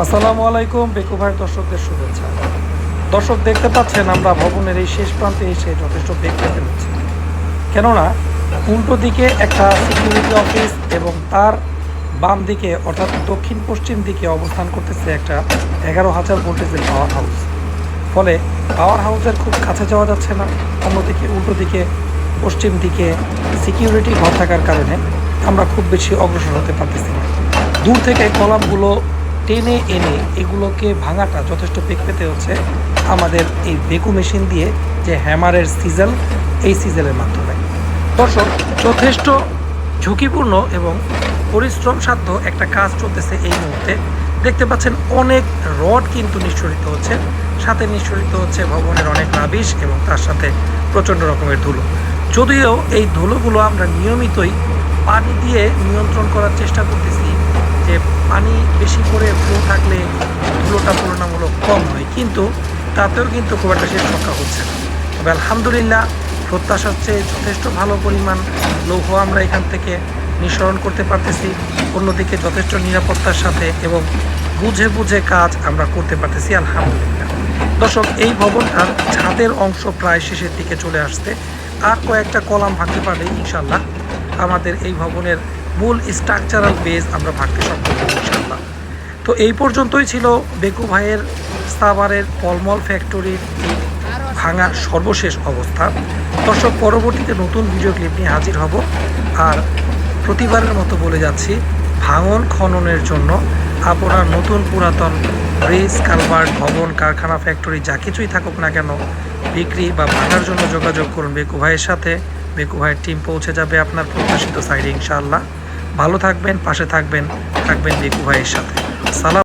আসসালামু আলাইকুম বেকু ভাইয়ের দর্শকদের শুভেচ্ছা। দর্শক দেখতে পাচ্ছেন আমরা ভবনের এই শেষ প্রান্তে এসে যথেষ্ট বেগ পেতে হচ্ছে, কেননা উল্টো দিকে একটা সিকিউরিটি অফিস এবং তার বাম দিকে অর্থাৎ দক্ষিণ পশ্চিম দিকে অবস্থান করতেছে একটা 11,000 ভোল্টেজের পাওয়ার হাউস। ফলে পাওয়ার হাউসের খুব কাছে যাওয়া যাচ্ছে না, অন্যদিকে উল্টো দিকে পশ্চিম দিকে সিকিউরিটি ঘর থাকার কারণে আমরা খুব বেশি অগ্রসর হতে পারতেছি না। দূর থেকে কলামগুলো টেনে এনে এগুলোকে ভাঙাটা যথেষ্ট বেগ পেতে হচ্ছে আমাদের এই বেকু মেশিন দিয়ে, যে হ্যামারের সিজেল, এই সিজেলের মাধ্যমে। দর্শক, যথেষ্ট ঝুঁকিপূর্ণ এবং পরিশ্রম সাধ্য একটা কাজ চলতেছে এই মুহূর্তে। দেখতে পাচ্ছেন অনেক রড কিন্তু নিঃসরিত হচ্ছে, সাথে নিঃসরিত হচ্ছে ভবনের অনেক রাবিশ এবং তার সাথে প্রচণ্ড রকমের ধুলো। যদিও এই ধুলোগুলো আমরা নিয়মিতই পানি দিয়ে নিয়ন্ত্রণ করার চেষ্টা করতেছি, যে পানি বেশি করে ফ্লো থাকলে ধুলোটা তুলনামূলক কম হয়, কিন্তু তাতেও কিন্তু খুব একটা শেষ রক্ষা হচ্ছে না। তবে আলহামদুলিল্লাহ, প্রত্যাশার চেয়ে যথেষ্ট ভালো পরিমাণ লৌহ আমরা এখান থেকে নিঃসরণ করতে পারতেছি। অন্যদিকে যথেষ্ট নিরাপত্তার সাথে এবং বুঝে বুঝে কাজ আমরা করতে পারতেছি আলহামদুলিল্লাহ। দর্শক, এই ভবনটার ছাদের অংশ প্রায় শেষের দিকে চলে আসছে। আর কয়েকটা কলাম ভাঙতে পারলে ইনশাল্লাহ আমাদের এই ভবনের মূল স্ট্রাকচারাল বেজ আমরা ভাঙতে সক্ষম হব ইনশাল্লাহ। তো এই পর্যন্তই ছিল বেকু ভাইয়ের সাভারের পলমল ফ্যাক্টরির এই ভাঙার সর্বশেষ অবস্থা। দর্শক, পরবর্তীতে নতুন ভিডিও ক্লিপ নিয়ে হাজির হব। আর প্রতিবারের মতো বলে যাচ্ছি, ভাঙন খননের জন্য আপনার নতুন পুরাতন ব্রিজ, কালভার্ট, ভবন, কারখানা, ফ্যাক্টরি যা কিছুই থাকুক না কেন, বিক্রি বা ভাঙার জন্য যোগাযোগ করুন বেকু ভাইয়ের সাথে। বেকু ভাইয়ের টিম পৌঁছে যাবে আপনার প্রত্যাশিত সাইডে ইনশাআল্লাহ। ভালো থাকবেন, পাশে থাকবেন বেকু ভাইয়ের সাথে। সালাম।